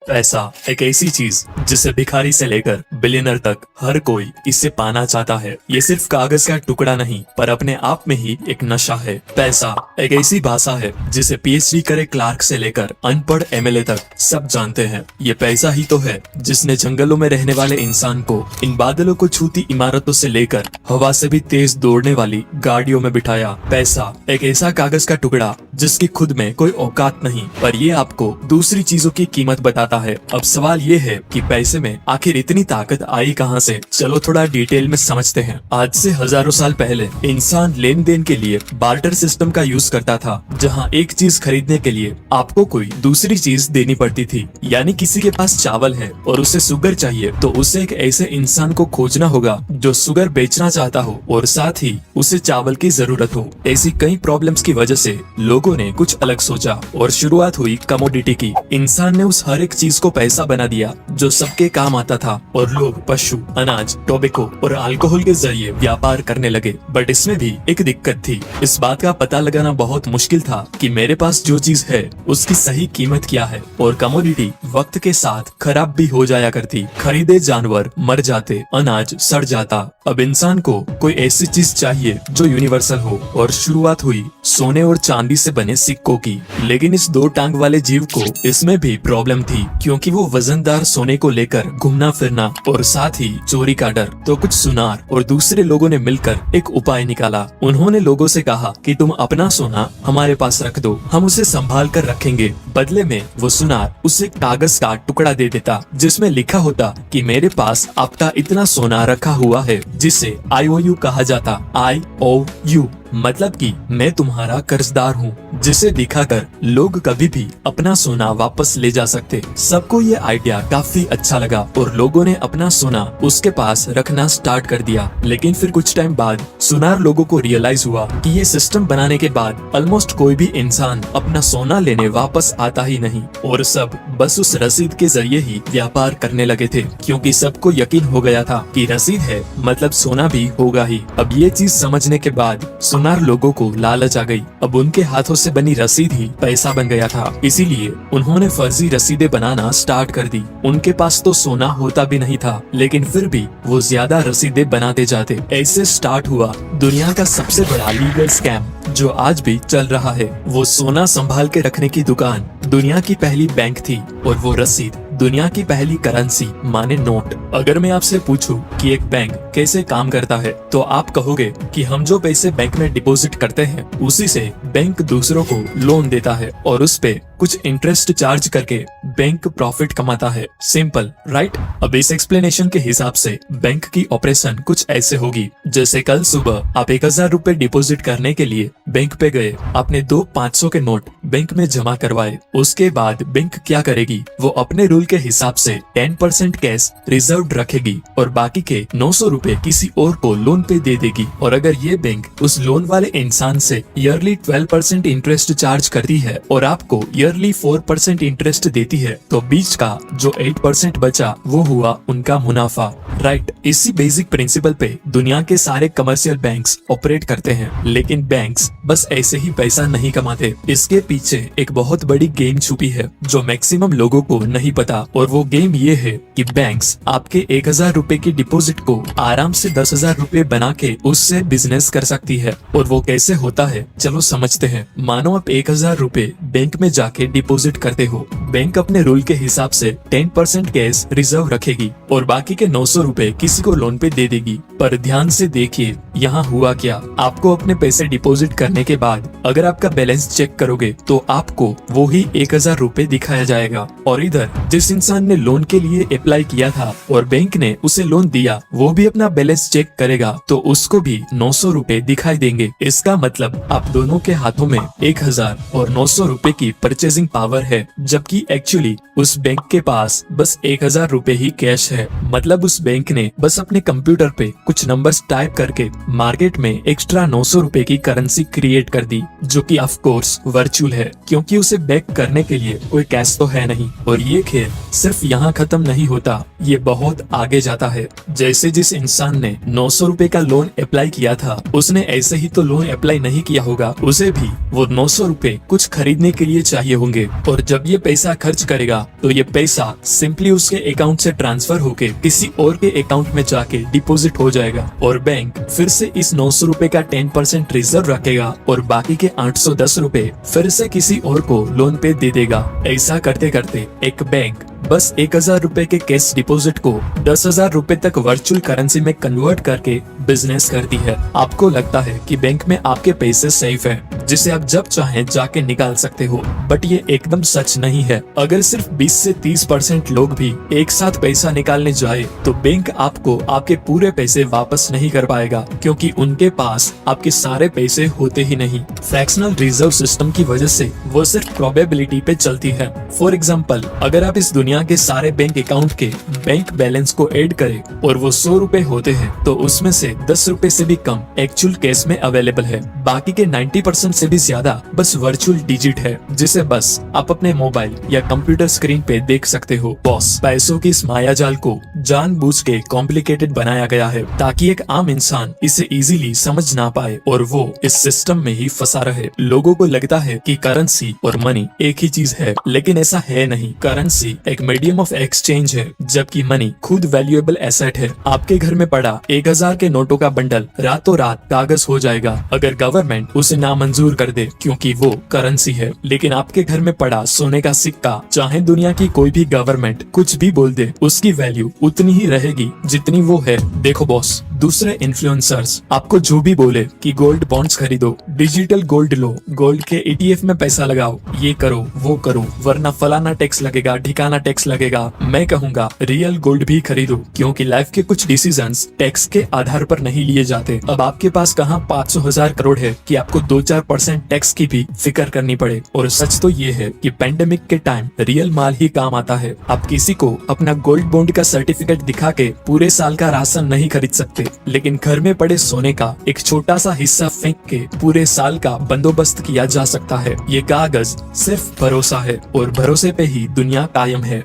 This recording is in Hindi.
पैसा एक ऐसी चीज जिसे भिखारी से लेकर बिलियनर तक हर कोई इसे पाना चाहता है। ये सिर्फ कागज का टुकड़ा नहीं पर अपने आप में ही एक नशा है। पैसा एक ऐसी भाषा है जिसे पीएचडी करे क्लार्क से लेकर अनपढ़ एमएलए तक सब जानते हैं। ये पैसा ही तो है जिसने जंगलों में रहने वाले इंसान को इन बादलों को छूती इमारतों से लेकर हवा से भी तेज दौड़ने वाली गाड़ियों में बिठाया। पैसा एक ऐसा कागज का टुकड़ा जिसकी खुद में कोई औकात नहीं पर ये आपको दूसरी चीजों की कीमत बताता है। अब सवाल ये है कि पैसे में आखिर इतनी ताकत आई कहां से? चलो थोड़ा डिटेल में समझते हैं। आज से हजारों साल पहले इंसान लेन देन के लिए बार्टर सिस्टम का यूज करता था, जहां एक चीज खरीदने के लिए आपको कोई दूसरी चीज देनी पड़ती थी। यानी किसी के पास चावल है और उसे शुगर चाहिए तो उसे एक ऐसे इंसान को खोजना होगा जो शुगर बेचना चाहता हो और साथ ही उसे चावल की जरूरत हो। ऐसी कई प्रॉब्लम्स की वजह से लोगों ने कुछ अलग सोचा और शुरुआत हुई कमोडिटी की। इंसान ने उस हर एक चीज को पैसा बना दिया जो सबके काम आता था और लोग पशु, अनाज, टोबैको और अल्कोहल के जरिए व्यापार करने लगे। बट इसमें भी एक दिक्कत थी। इस बात का पता लगाना बहुत मुश्किल था कि मेरे पास जो चीज है उसकी सही कीमत क्या है। और कमोडिटी वक्त के साथ खराब भी हो जाया करती। खरीदे जानवर मर जाते, अनाज सड़ जाता। अब इंसान को कोई ऐसी चीज चाहिए जो यूनिवर्सल हो और शुरुआत हुई सोने और चांदी से बने सिक्कों की। लेकिन इस दो टांग वाले जीव को इसमें भी प्रॉब्लम थी क्योंकि वो वजनदार सोने को लेकर घूमना फिरना और साथ ही चोरी का डर। तो कुछ सुनार और दूसरे लोगों ने मिलकर एक उपाय निकाला। उन्होंने लोगों से कहा कि तुम अपना सोना हमारे पास रख दो, हम उसे संभाल कर रखेंगे। बदले में वो सुनार उसे कागज का टुकड़ा दे देता जिसमें लिखा होता कि मेरे पास आपका इतना सोना रखा हुआ है, जिसे IOU कहा जाता। IOU मतलब कि मैं तुम्हारा कर्जदार हूँ, जिसे दिखाकर लोग कभी भी अपना सोना वापस ले जा सकते। सबको ये आइडिया काफी अच्छा लगा और लोगों ने अपना सोना उसके पास रखना स्टार्ट कर दिया। लेकिन फिर कुछ टाइम बाद सुनार लोगों को रियलाइज हुआ कि ये सिस्टम बनाने के बाद ऑलमोस्ट कोई भी इंसान अपना सोना लेने वापस आता ही नहीं और सब बस उस रसीद के जरिए ही व्यापार करने लगे थे, क्योंकि सबको यकीन हो गया था कि रसीद है मतलब सोना भी होगा ही। अब ये चीज समझने के बाद सुनार लोगों को लालच आ गई। अब उनके हाथों से बनी रसीद ही पैसा बन गया था। इसीलिए उन्होंने फर्जी रसीदें बनाना स्टार्ट कर दी। उनके पास तो सोना होता भी नहीं था, लेकिन फिर भी वो ज्यादा रसीदें बनाते जाते। ऐसे स्टार्ट हुआ दुनिया का सबसे बड़ा लीगल स्कैम जो आज भी चल रहा है। वो सोना संभाल के रखने की दुकान दुनिया की पहली बैंक थी और वो रसीद दुनिया की पहली करेंसी माने नोट। अगर मैं आपसे पूछूं कि एक बैंक कैसे काम करता है तो आप कहोगे कि हम जो पैसे बैंक में डिपॉजिट करते हैं उसी से बैंक दूसरों को लोन देता है और उस पे कुछ इंटरेस्ट चार्ज करके बैंक प्रॉफिट कमाता है। Simple, right? अब इस एक्सप्लेनेशन के हिसाब से बैंक की ऑपरेशन कुछ ऐसे होगी जैसे कल सुबह आप 1000 रुपए डिपॉजिट करने के लिए बैंक पे गए। आपने 2 500 के नोट बैंक में जमा करवाए। उसके बाद बैंक क्या करेगी? वो अपने रूल के हिसाब से 10% कैश रिजर्व रखेगी और बाकी के 900 रुपए किसी और को लोन पे दे देगी। और अगर ये बैंक उस लोन वाले इंसान से ईयरली 12% इंटरेस्ट चार्ज करती है और आपको ईयरली 4% इंटरेस्ट देती है तो बीच का जो 8% बचा वो हुआ उनका मुनाफा, राइट? इसी बेसिक प्रिंसिपल पे दुनिया के सारे कमर्शियल बैंक्स ऑपरेट करते हैं। लेकिन बैंक्स बस ऐसे ही पैसा नहीं कमाते, इसके पीछे एक बहुत बड़ी गेम छुपी है जो मैक्सिमम लोगों को नहीं पता। और वो गेम ये है कि बैंक्स आपके 1000 रुपए की डिपॉजिट को आराम से 10,000 रुपए बना के उससे बिजनेस कर सकती है। और वो कैसे होता है चलो समझते हैं। मानो आप 1000 रुपए बैंक में जाके डिपॉजिट करते हो। बैंक अपने रूल के हिसाब से 10% कैश रिजर्व रखेगी और बाकी के 900 रुपए किसी को लोन पे दे देगी। पर ध्यान से देखिए यहाँ हुआ क्या। आपको अपने पैसे डिपॉजिट करने के बाद अगर आपका बैलेंस चेक करोगे तो आपको वो ही 1000 रुपए दिखाया जाएगा और इधर जिस इंसान ने लोन के लिए अप्लाई किया था और बैंक ने उसे लोन दिया वो भी अपना बैलेंस चेक करेगा तो उसको भी 900 रुपए दिखाई देंगे। इसका मतलब आप दोनों के हाथों में 1000 और 900 रुपए की परचेजिंग पावर है, जबकि एक्चुअली उस बैंक के पास बस 1000 रुपए ही कैश है। मतलब उस बैंक ने बस अपने कंप्यूटर पे कुछ नंबर्स टाइप करके मार्केट में एक्स्ट्रा 900 रुपए की करेंसी क्रिएट कर दी, जो कि ऑफ कोर्स वर्चुअल है क्योंकि उसे बैक करने के लिए कोई कैश तो है नहीं। और ये खेल सिर्फ यहाँ खत्म नहीं होता, ये बहुत आगे जाता है। जैसे जिस इंसान ने 900 रुपए का लोन अप्लाई किया था, उसने ऐसे ही तो लोन अप्लाई नहीं किया होगा, उसे भी वो 900 रुपए कुछ खरीदने के लिए चाहिए होंगे। और जब ये पैसा खर्च करेगा तो ये पैसा सिंपली उसके अकाउंट से ट्रांसफर होके किसी और के अकाउंट में जाके डिपॉजिट हो जाएगा और बैंक फिर से इस 900 रुपए का 10% रिजर्व रखेगा और बाकी के 810 रुपए फिर से किसी और को लोन पे दे देगा। ऐसा करते करते एक बैंक बस 1000 रुपए के कैश डिपॉजिट को 10,000 रुपए तक वर्चुअल करेंसी में कन्वर्ट करके बिजनेस करती है। आपको लगता है कि बैंक में आपके पैसे सेफ है, जिसे आप जब चाहें जाके निकाल सकते हो, बट ये एकदम सच नहीं है। अगर सिर्फ 20 से 30% लोग भी एक साथ पैसा निकालने जाए तो बैंक आपको आपके पूरे पैसे वापस नहीं कर पाएगा, क्योंकि उनके पास आपके सारे पैसे होते ही नहीं। फ्रैक्शनल रिजर्व सिस्टम की वजह से वो सिर्फ प्रोबेबिलिटी पे चलती है। फॉर एग्जाम्पल, अगर आप इस दुनिया के सारे बैंक अकाउंट के बैंक बैलेंस को ऐड करें और वो 100 रुपए होते हैं, तो उसमें से 10 रुपए से भी कम एक्चुअल कैश में अवेलेबल है। बाकी के 90% से भी ज्यादा बस वर्चुअल डिजिट है, जिसे बस आप अपने मोबाइल या कंप्यूटर स्क्रीन पे देख सकते हो। बॉस, पैसों की इस मायाजाल को जानबूझ के कॉम्प्लिकेटेड बनाया गया है ताकि एक आम इंसान इसे इजीली समझ ना पाए और वो इस सिस्टम में ही फंसा रहे। लोगों को लगता है कि करेंसी और मनी एक ही चीज है, लेकिन ऐसा है नहीं। करेंसी एक मीडियम ऑफ एक्सचेंज है, जबकि मनी खुद वैल्यूएबल एसेट है। आपके घर में पड़ा 1000 के नोटों का बंडल रातों रात कागज हो जाएगा अगर गवर्नमेंट उसे नामंजूर कर दे, क्योंकि वो करेंसी है। लेकिन आपके घर में पड़ा सोने का सिक्का, चाहे दुनिया की कोई भी गवर्नमेंट कुछ भी बोल दे, उसकी वैल्यू उतनी ही रहेगी जितनी वो है। देखो बॉस, दूसरे इन्फ्लुएंसर्स आपको जो भी बोले कि गोल्ड बॉन्ड्स खरीदो, डिजिटल गोल्ड लो, गोल्ड के ETF में पैसा लगाओ, ये करो वो करो, वरना फलाना टैक्स लगेगा, ठिकाना टैक्स लगेगा, मैं कहूँगा रियल गोल्ड भी खरीदो, क्योंकि लाइफ के कुछ डिसीजंस टैक्स के आधार पर नहीं लिए जाते। अब आपके पास कहाँ 500,000 करोड़ है कि आपको 2-4% टैक्स की भी फिक्र करनी पड़े। और सच तो ये है कि पेंडेमिक के टाइम रियल माल ही काम आता है। आप किसी को अपना गोल्ड बॉन्ड का सर्टिफिकेट दिखा के पूरे साल का राशन नहीं खरीद सकते, लेकिन घर में पड़े सोने का एक छोटा सा हिस्सा फेंक के पूरे साल का बंदोबस्त किया जा सकता है। ये कागज सिर्फ भरोसा है और भरोसे पे ही दुनिया कायम है।